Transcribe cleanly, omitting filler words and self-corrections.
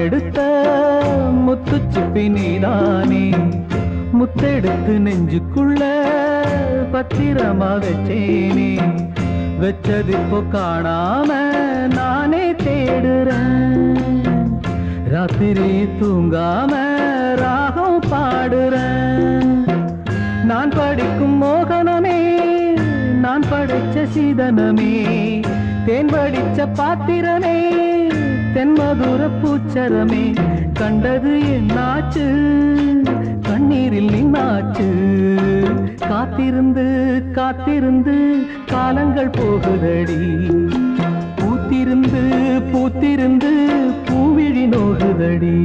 எடுத்த முத்துச்சிப்பி நீதானே, முத்தெடுத்து நெஞ்சுக்குள்ள பத்திரமா வச்சேனே, வச்சதிப்போ காணாம நானே தேடுறேன், ராத்திரி தூங்காம ராகம் பாடுறேன். நான் படிக்கும் மோகனமே, நான் படைச்ச சீதனமே, தேன் படிச்ச பாத்திரமே, தென்மதுர பூச்சரமே, கண்டது என்னாச்சு கண்ணீரில் நின்னாச்சு, காத்திருந்து காத்திருந்து காலங்கள் போகுதடி, பூத்திருந்து பூத்திருந்து பூவிழி நோகுதடி.